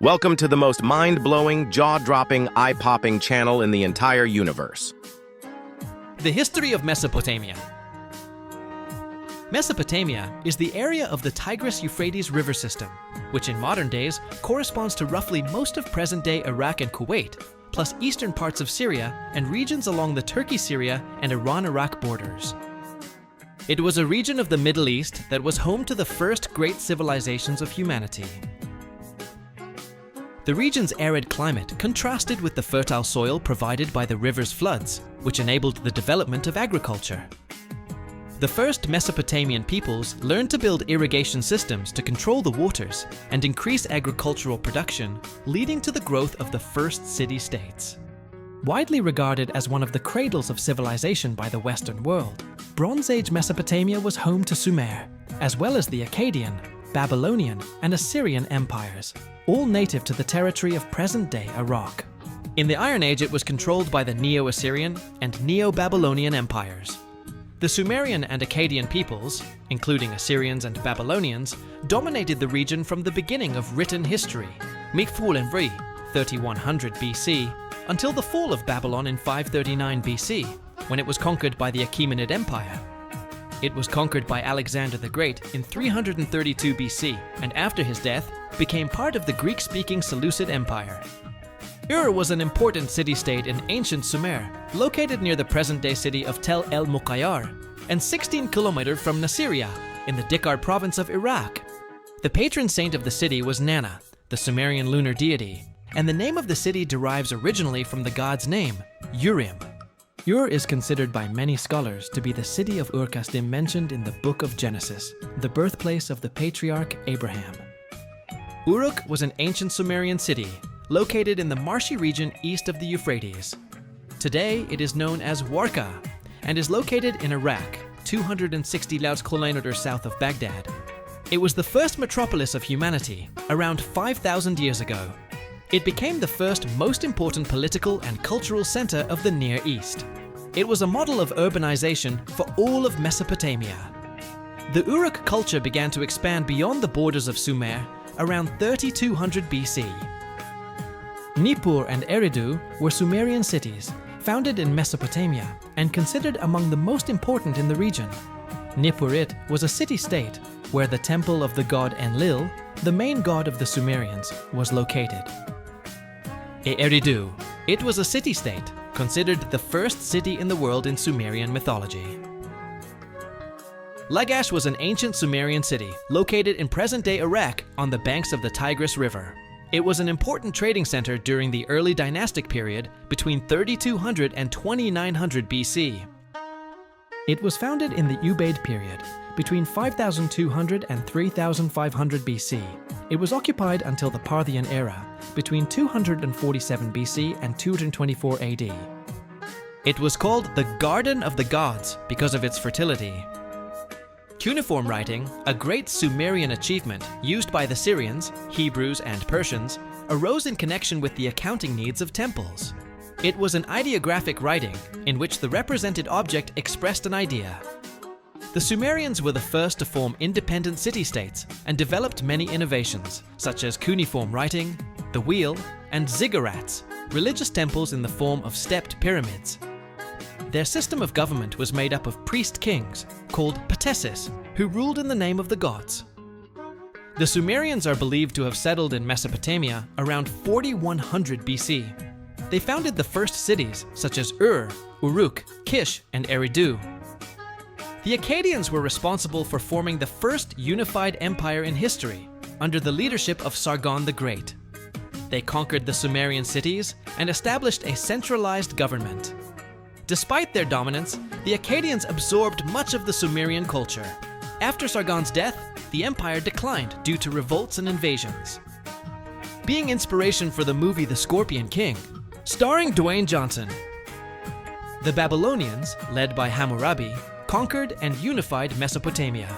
Welcome to the most mind-blowing, jaw-dropping, eye-popping channel in the entire universe. The History of Mesopotamia. Mesopotamia is the area of the Tigris-Euphrates river system, which in modern days corresponds to roughly most of present-day Iraq and Kuwait, plus eastern parts of Syria and regions along the Turkey-Syria and Iran-Iraq borders. It was a region of the Middle East that was home to the first great civilizations of humanity. The region's arid climate contrasted with the fertile soil provided by the river's floods, which enabled the development of agriculture. The first Mesopotamian peoples learned to build irrigation systems to control the waters and increase agricultural production, leading to the growth of the first city-states. Widely regarded as one of the cradles of civilization by the Western world, Bronze Age Mesopotamia was home to Sumer, as well as the Akkadian, Babylonian, and Assyrian empires, all native to the territory of present-day Iraq. In the Iron Age, it was controlled by the Neo-Assyrian and Neo-Babylonian empires. The Sumerian and Akkadian peoples, including Assyrians and Babylonians, dominated the region from the beginning of written history, Mikfulenvri, 3100 BC, until the fall of Babylon in 539 BC, when it was conquered by the Achaemenid Empire. It was conquered by Alexander the Great in 332 BC, and after his death, became part of the Greek-speaking Seleucid Empire. Ur was an important city-state in ancient Sumer, located near the present-day city of Tel El Muqayyar, and 16 kilometers from Nasiriyah, in the Dikar province of Iraq. The patron saint of the city was Nana, the Sumerian lunar deity, and the name of the city derives originally from the god's name, Urim. Ur is considered by many scholars to be the city of Ur-Kasdim mentioned in the Book of Genesis, the birthplace of the patriarch Abraham. Uruk was an ancient Sumerian city, located in the marshy region east of the Euphrates. Today, it is known as Warka, and is located in Iraq, 260 kilometers south of Baghdad. It was the first metropolis of humanity, around 5,000 years ago. It became the first most important political and cultural center of the Near East. It was a model of urbanization for all of Mesopotamia. The Uruk culture began to expand beyond the borders of Sumer around 3200 BC. Nippur and Eridu were Sumerian cities, founded in Mesopotamia and considered among the most important in the region. Nippurit was a city-state where the temple of the god Enlil, the main god of the Sumerians, was located. Eridu. It was a city-state, considered the first city in the world in Sumerian mythology. Lagash was an ancient Sumerian city located in present-day Iraq on the banks of the Tigris River. It was an important trading center during the early dynastic period between 3200 and 2900 BC. It was founded in the Ubaid period, between 5200 and 3500 BC. It was occupied until the Parthian era, between 247 BC and 224 AD. It was called the Garden of the Gods because of its fertility. Cuneiform writing, a great Sumerian achievement used by the Syrians, Hebrews, and Persians, arose in connection with the accounting needs of temples. It was an ideographic writing in which the represented object expressed an idea. The Sumerians were the first to form independent city-states and developed many innovations, such as cuneiform writing, the wheel, and ziggurats, religious temples in the form of stepped pyramids. Their system of government was made up of priest-kings, called patesis, who ruled in the name of the gods. The Sumerians are believed to have settled in Mesopotamia around 4100 BC. They founded the first cities, such as Ur, Uruk, Kish, and Eridu. The Akkadians were responsible for forming the first unified empire in history, under the leadership of Sargon the Great. They conquered the Sumerian cities and established a centralized government. Despite their dominance, the Akkadians absorbed much of the Sumerian culture. After Sargon's death, the empire declined due to revolts and invasions. Being inspiration for the movie The Scorpion King, starring Dwayne Johnson. The Babylonians, led by Hammurabi, conquered and unified Mesopotamia.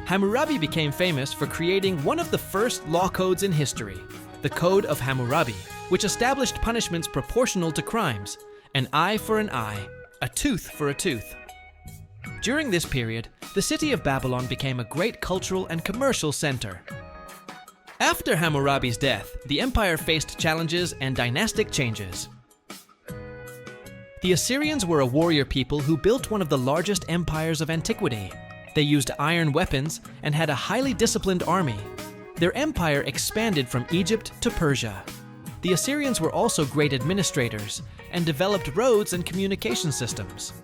Hammurabi became famous for creating one of the first law codes in history, the Code of Hammurabi, which established punishments proportional to crimes, an eye for an eye, a tooth for a tooth. During this period, the city of Babylon became a great cultural and commercial center. After Hammurabi's death, the empire faced challenges and dynastic changes. The Assyrians were a warrior people who built one of the largest empires of antiquity. They used iron weapons and had a highly disciplined army. Their empire expanded from Egypt to Persia. The Assyrians were also great administrators and developed roads and communication systems.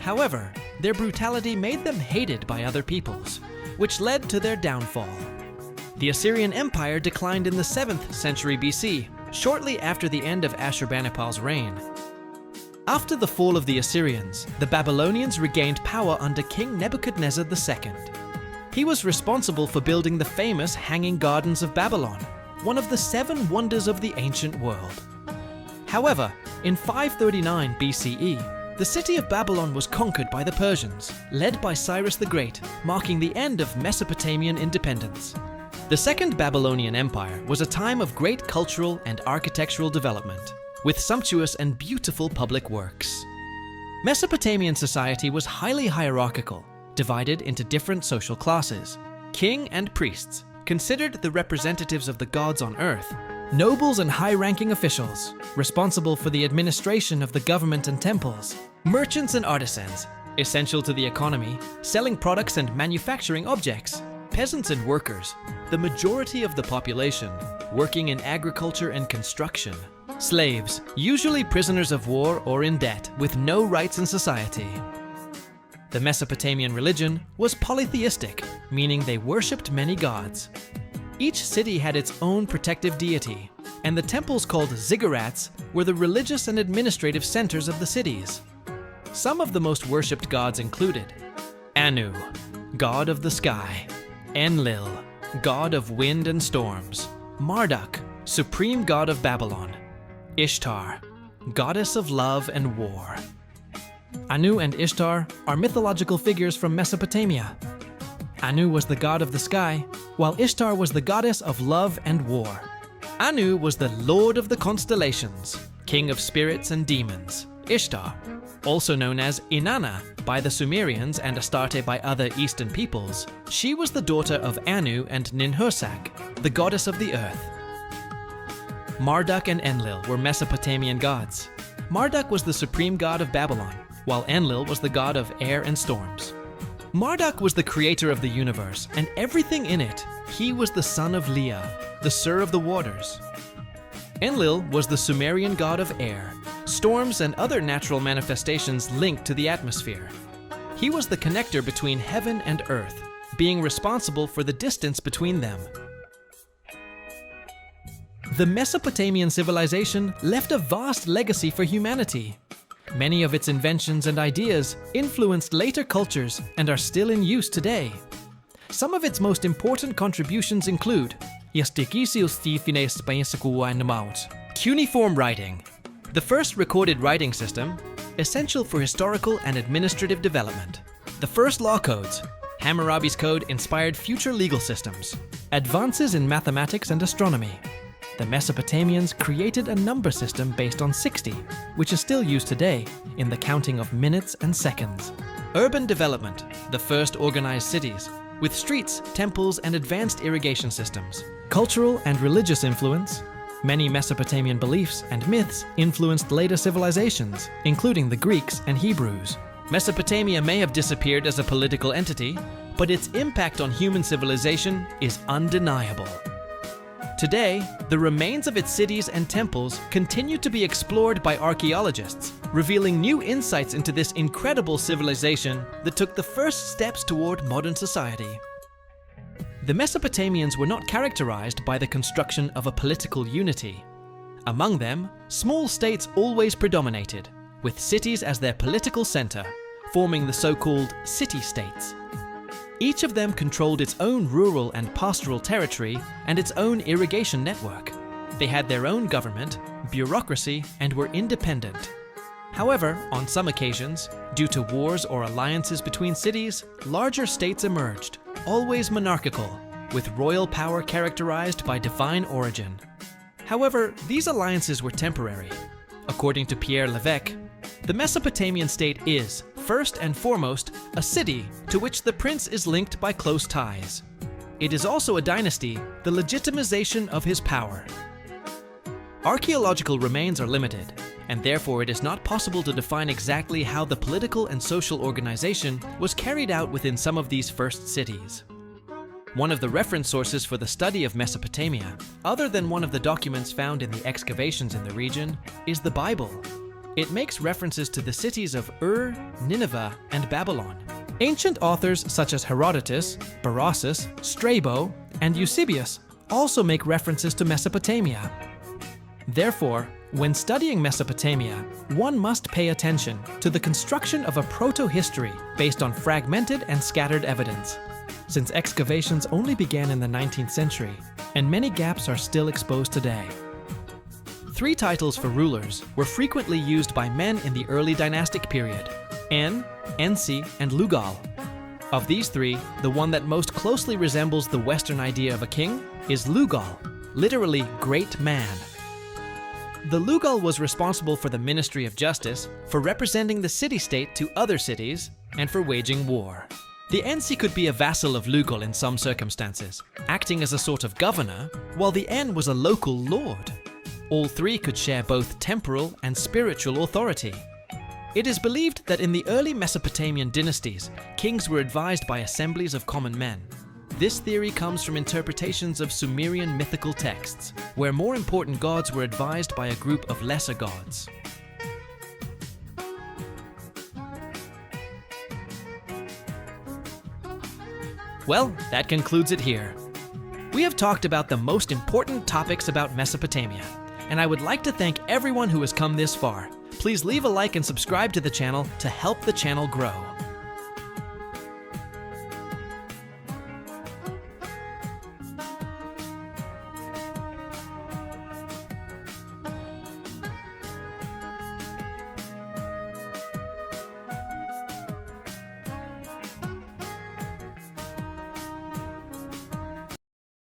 However, their brutality made them hated by other peoples, which led to their downfall. The Assyrian Empire declined in the 7th century BC, shortly after the end of Ashurbanipal's reign. After the fall of the Assyrians, the Babylonians regained power under King Nebuchadnezzar II. He was responsible for building the famous Hanging Gardens of Babylon, one of the 7 wonders of the ancient world. However, in 539 BCE, the city of Babylon was conquered by the Persians, led by Cyrus the Great, marking the end of Mesopotamian independence. The Second Babylonian Empire was a time of great cultural and architectural development, with sumptuous and beautiful public works. Mesopotamian society was highly hierarchical, divided into different social classes. King and priests, considered the representatives of the gods on earth, nobles and high-ranking officials, responsible for the administration of the government and temples, merchants and artisans, essential to the economy, selling products and manufacturing objects, peasants and workers, the majority of the population, working in agriculture and construction, slaves, usually prisoners of war or in debt, with no rights in society. The Mesopotamian religion was polytheistic, meaning they worshipped many gods. Each city had its own protective deity, and the temples called ziggurats were the religious and administrative centers of the cities. Some of the most worshipped gods included Anu, god of the sky; Enlil, god of wind and storms; Marduk, supreme god of Babylon; Ishtar, goddess of love and war. Anu and Ishtar are mythological figures from Mesopotamia. Anu was the god of the sky, while Ishtar was the goddess of love and war. Anu was the lord of the constellations, king of spirits and demons. Ishtar, also known as Inanna by the Sumerians and Astarte by other Eastern peoples, she was the daughter of Anu and Ninhursag, the goddess of the earth. Marduk and Enlil were Mesopotamian gods. Marduk was the supreme god of Babylon, while Enlil was the god of air and storms. Marduk was the creator of the universe and everything in it. He was the son of Leah, the Sur of the waters. Enlil was the Sumerian god of air, storms and other natural manifestations linked to the atmosphere. He was the connector between heaven and earth, being responsible for the distance between them. The Mesopotamian civilization left a vast legacy for humanity. Many of its inventions and ideas influenced later cultures and are still in use today. Some of its most important contributions include cuneiform writing, the first recorded writing system, essential for historical and administrative development. The first law codes, Hammurabi's code inspired future legal systems. Advances in mathematics and astronomy. The Mesopotamians created a number system based on 60, which is still used today in the counting of minutes and seconds. Urban development, the first organized cities, with streets, temples, and advanced irrigation systems. Cultural and religious influence. Many Mesopotamian beliefs and myths influenced later civilizations, including the Greeks and Hebrews. Mesopotamia may have disappeared as a political entity, but its impact on human civilization is undeniable. Today, the remains of its cities and temples continue to be explored by archaeologists, revealing new insights into this incredible civilization that took the first steps toward modern society. The Mesopotamians were not characterized by the construction of a political unity. Among them, small states always predominated, with cities as their political center, forming the so-called city-states. Each of them controlled its own rural and pastoral territory and its own irrigation network. They had their own government, bureaucracy, and were independent. However, on some occasions, due to wars or alliances between cities, larger states emerged, always monarchical, with royal power characterized by divine origin. However, these alliances were temporary. According to Pierre Lévesque, the Mesopotamian state is, first and foremost, a city to which the prince is linked by close ties. It is also a dynasty, the legitimization of his power. Archaeological remains are limited, and therefore it is not possible to define exactly how the political and social organization was carried out within some of these first cities. One of the reference sources for the study of Mesopotamia, other than one of the documents found in the excavations in the region, is the Bible. It makes references to the cities of Ur, Nineveh, and Babylon. Ancient authors such as Herodotus, Berossus, Strabo, and Eusebius also make references to Mesopotamia. Therefore, when studying Mesopotamia, one must pay attention to the construction of a proto-history based on fragmented and scattered evidence, since excavations only began in the 19th century, and many gaps are still exposed today. 3 titles for rulers were frequently used by men in the early dynastic period: En, Ensi, and Lugal. Of these 3, the one that most closely resembles the Western idea of a king is Lugal, literally great man. The Lugal was responsible for the Ministry of Justice, for representing the city-state to other cities, and for waging war. The Ensi could be a vassal of Lugal in some circumstances, acting as a sort of governor, while the En was a local lord. All 3 could share both temporal and spiritual authority. It is believed that in the early Mesopotamian dynasties, kings were advised by assemblies of common men. This theory comes from interpretations of Sumerian mythical texts, where more important gods were advised by a group of lesser gods. Well, that concludes it here. We have talked about the most important topics about Mesopotamia, and I would like to thank everyone who has come this far. Please leave a like and subscribe to the channel to help the channel grow.